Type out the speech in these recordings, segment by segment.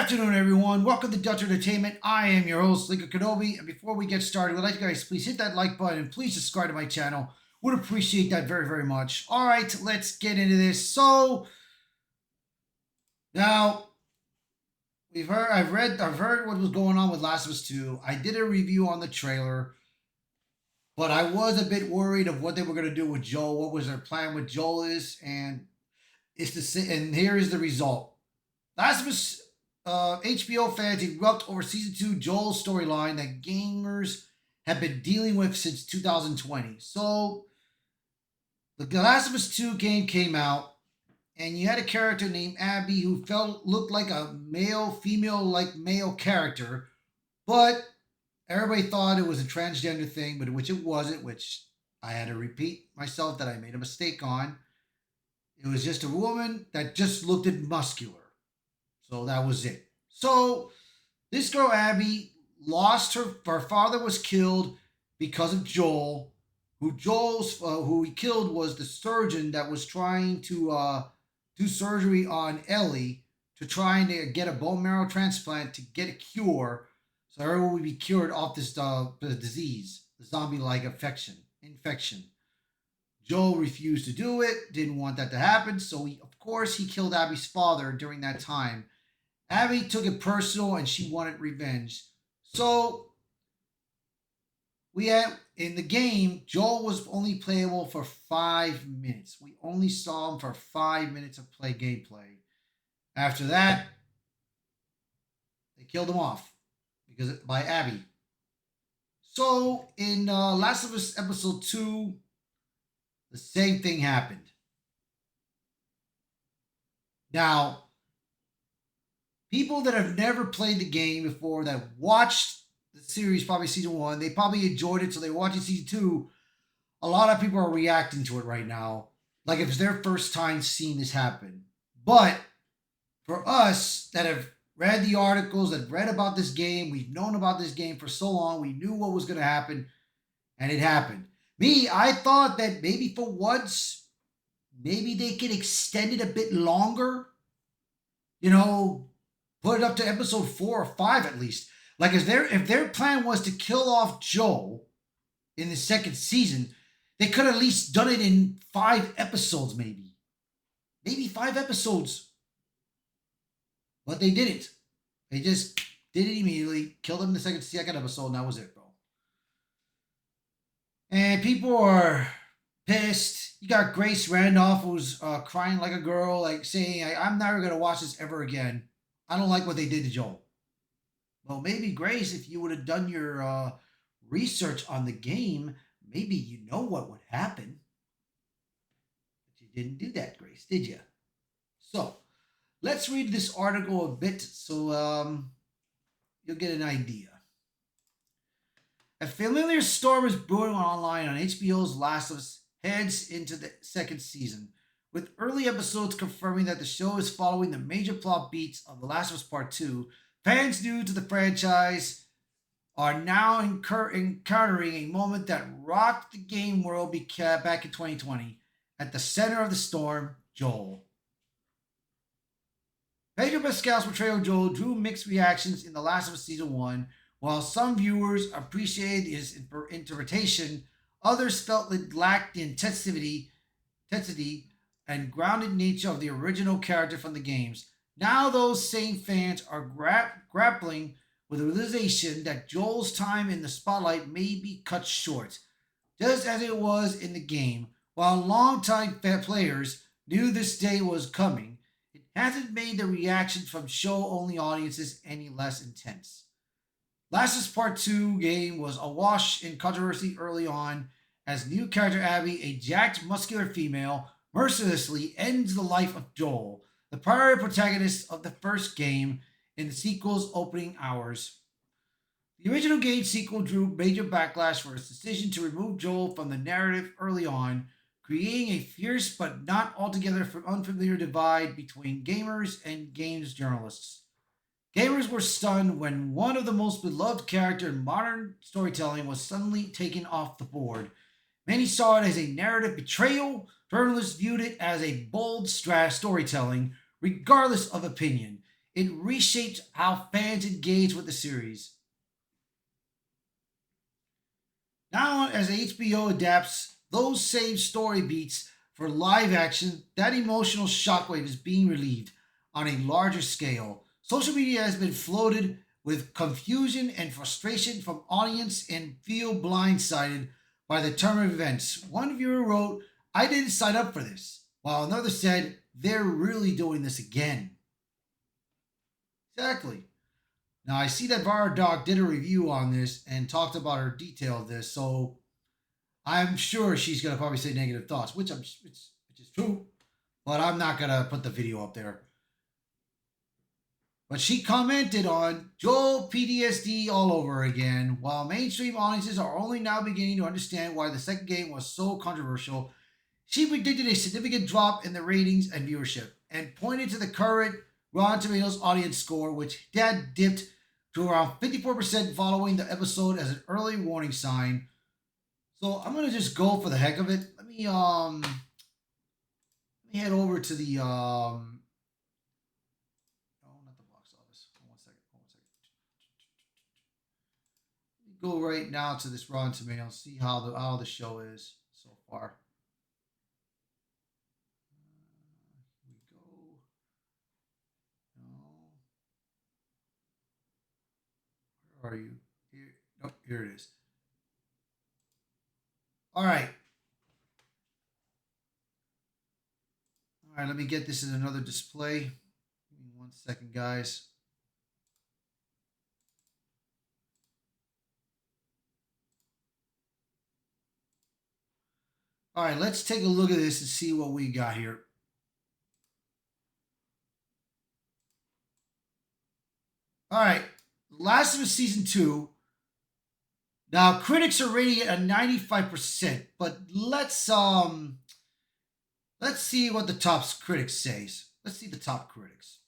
afternoon, everyone. Welcome to Dutch Entertainment. I am your host, Lincoln Kenobi. And before we get started, would like you guys please hit that like button and please subscribe to my channel. Would appreciate that very, very much. All right, let's get into this. So now I've heard what was going on with Last of Us 2. I did a review on the trailer, but I was a bit worried of what they were going to do with Joel. What was their plan with Joel is, and and here is the result. Last of Us HBO fans erupt over season 2 Joel's storyline that gamers have been dealing with since 2020. So, the Last of Us 2 game came out, and you had a character named Abby who looked like a male character, but everybody thought it was a transgender thing, but which it wasn't, which I had to repeat myself that I made a mistake on. It was just a woman that just looked muscular. So that was it. So this girl Abby lost her father was killed because of Joel, who he killed was the surgeon that was trying to do surgery on Ellie to try and get a bone marrow transplant to get a cure, so everyone would be cured off this disease, the zombie-like infection. Joel refused to do it, didn't want that to happen, so of course he killed Abby's father during that time. Abby took it personal and she wanted revenge. So we had in the game, Joel was only playable for 5 minutes. We only saw him for 5 minutes of gameplay. After that, they killed him off by Abby. So in Last of Us Episode 2, the same thing happened. Now, people that have never played the game before, that watched the series, probably season 1, they probably enjoyed it, so they're watching season 2. A lot of people are reacting to it right now, like if it's their first time seeing this happen. But for us that have read the articles, that read about this game, we've known about this game for so long, we knew what was going to happen, and it happened. Me, I thought that maybe for once, maybe they could extend it a bit longer. Put it up to episode 4 or 5 at least. Like if their plan was to kill off Joel in the second season, they could have at least done it in 5 episodes, maybe. Maybe 5 episodes. But they didn't. They just did it immediately, killed him in the second episode, and that was it, bro. And people are pissed. You got Grace Randolph, who's crying like a girl, like saying, I'm never going to watch this ever again. I don't like what they did to Joel. Well, maybe, Grace, if you would have done your research on the game, maybe you know what would happen. But you didn't do that, Grace, did you? So, let's read this article a bit so you'll get an idea. A familiar storm is brewing online on HBO's Last of Us heads into the second season, with early episodes confirming that the show is following the major plot beats of The Last of Us Part 2. Fans new to the franchise are now encountering a moment that rocked the game world back in 2020. At the center of the storm, Joel. Pedro Pascal's portrayal of Joel drew mixed reactions in The Last of Us Season 1. While some viewers appreciated his interpretation, others felt it lacked the intensity and grounded nature of the original character from the games. Now those same fans are grappling with the realization that Joel's time in the spotlight may be cut short, just as it was in the game. While longtime players knew this day was coming, it hasn't made the reaction from show-only audiences any less intense. Last of Us Part 2 game was awash in controversy early on, as new character Abby, a jacked, muscular female, mercilessly ends the life of Joel, the primary protagonist of the first game, in the sequel's opening hours. The original game sequel drew major backlash for its decision to remove Joel from the narrative early on, creating a fierce but not altogether unfamiliar divide between gamers and games journalists. Gamers were stunned when one of the most beloved characters in modern storytelling was suddenly taken off the board. Many saw it as a narrative betrayal. Journalists viewed it as a bold storytelling, regardless of opinion. it reshaped how fans engage with the series. Now, as HBO adapts those same story beats for live action, that emotional shockwave is being relieved on a larger scale. Social media has been flooded with confusion and frustration from audience and feel blindsided by the turn of events. One viewer wrote, "I didn't sign up for this," while another said, "They're really doing this again." Exactly. Now I see that Vara Doc did a review on this and talked about her detail of this, so I'm sure she's gonna probably say negative thoughts, which is true, but I'm not gonna put the video up there. But she commented on Joel PTSD all over again. While mainstream audiences are only now beginning to understand why the second game was so controversial, she predicted a significant drop in the ratings and viewership and pointed to the current Rotten Tomatoes audience score, which had dipped to around 54% following the episode as an early warning sign. So I'm gonna just go for the heck of it. Let me head over to the no, not the box office. Hold on 1 second. Hold on 1 second. Let me go right now to this Rotten Tomatoes, see how the show is so far. Here we go. No, where are you? Here, nope, here it is. All right, all right. Let me get this in another display. Give me 1 second, guys. All right, let's take a look at this and see what we got here. All right, Last of Us Season 2. Now, critics are rating it at 95%, but let's see what the top critics says. Let's see the top critics.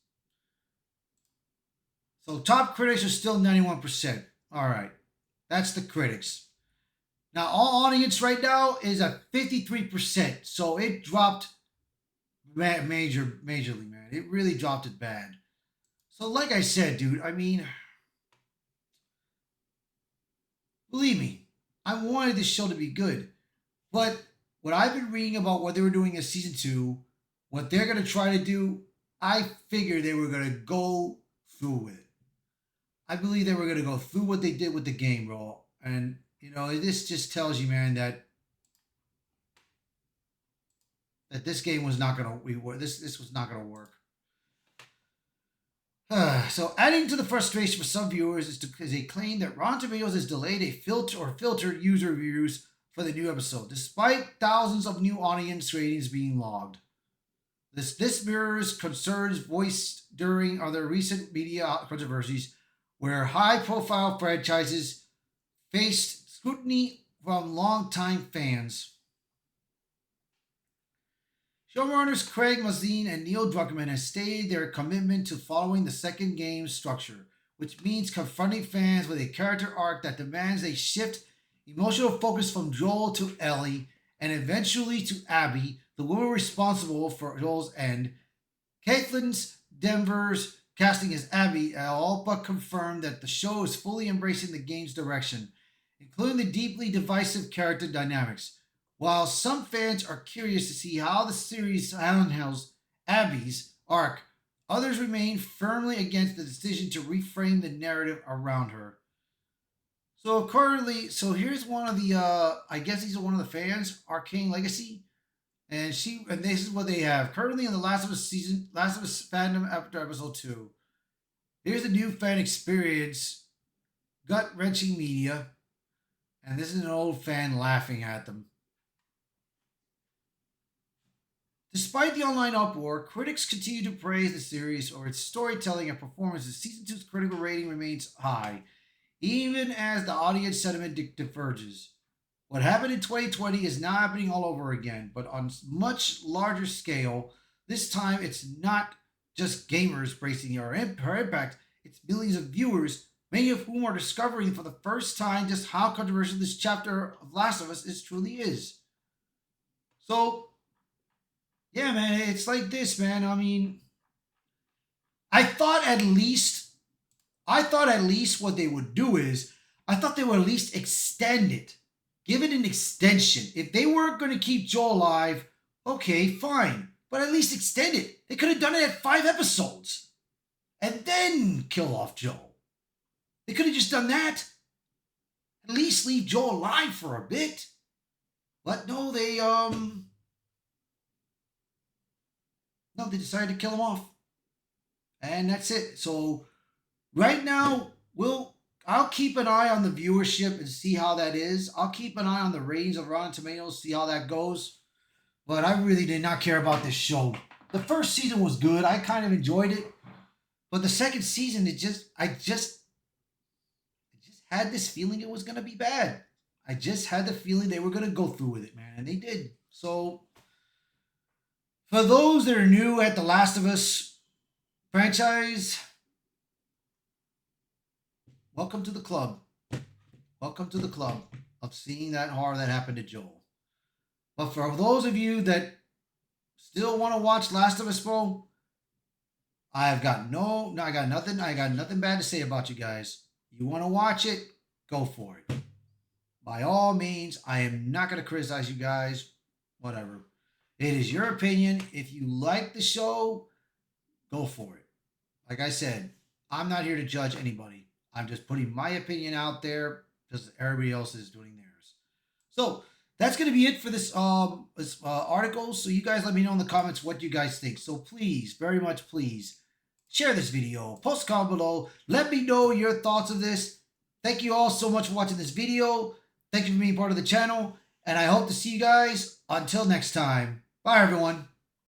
So top critics are still 91%. All right. That's the critics. Now, all audience right now is at 53%. So it dropped majorly, man. It really dropped it bad. So, like I said, dude, I mean, believe me, I wanted this show to be good. But what I've been reading about what they were doing in season 2, what they're going to try to do, I figured they were going to go through with it. I believe they were going to go through what they did with the game, bro. And, this just tells you, man, that this game was not going to, this was not going to work. So, adding to the frustration for some viewers is a claim that Rotten Tomatoes has delayed a filtered user reviews for the new episode, despite thousands of new audience ratings being logged. This mirrors concerns voiced during other recent media controversies, where high-profile franchises faced scrutiny from longtime fans. Showrunners Craig Mazin and Neil Druckmann have stated their commitment to following the second game's structure, which means confronting fans with a character arc that demands a shift emotional focus from Joel to Ellie and eventually to Abby, the woman responsible for Joel's end. Caitlin Denver's casting as Abby all but confirmed that the show is fully embracing the game's direction, including the deeply divisive character dynamics. While some fans are curious to see how the series handles Abby's arc, others remain firmly against the decision to reframe the narrative around her. So here's one of the I guess these are one of the fans, Arcane Legacy, and this is what they have currently in the Last of Us fandom after episode 2. Here's the new fan experience, gut wrenching media, and this is an old fan laughing at them. Despite the online uproar, critics continue to praise the series for its storytelling and performances. Season 2's critical rating remains high, even as the audience sentiment diverges. What happened in 2020 is now happening all over again, but on much larger scale. This time, it's not just gamers bracing her impact, it's millions of viewers, many of whom are discovering for the first time just how controversial this chapter of Last of Us truly is. So, yeah, man, it's like this, man. I mean, I thought at least what they would do is, I thought they would at least extend it. Give it an extension. If they weren't going to keep Joe alive, okay, fine. But at least extend it. They could have done it at 5 episodes. And then kill off Joe. They could have just done that. At least leave Joe alive for a bit. But no, they decided to kill him off. And that's it. So right now, I'll keep an eye on the viewership and see how that is. I'll keep an eye on the ratings of Rotten Tomatoes, see how that goes. But I really did not care about this show. The first season was good. I kind of enjoyed it. But the second season, I just had this feeling it was going to be bad. I just had the feeling they were going to go through with it, man. And they did. So, for those that are new at The Last of Us franchise, welcome to the club. Welcome to the club of seeing that horror that happened to Joel. But for those of you that still want to watch Last of Us, bro, I got nothing bad to say about you guys. You want to watch it? Go for it. By all means, I am not going to criticize you guys. Whatever. It is your opinion. If you like the show, go for it. Like I said, I'm not here to judge anybody. I'm just putting my opinion out there because everybody else is doing theirs. So that's going to be it for this article. So you guys let me know in the comments what you guys think. So please, very much please, share this video, post a comment below. Let me know your thoughts of this. Thank you all so much for watching this video. Thank you for being part of the channel. And I hope to see you guys until next time. Bye, everyone.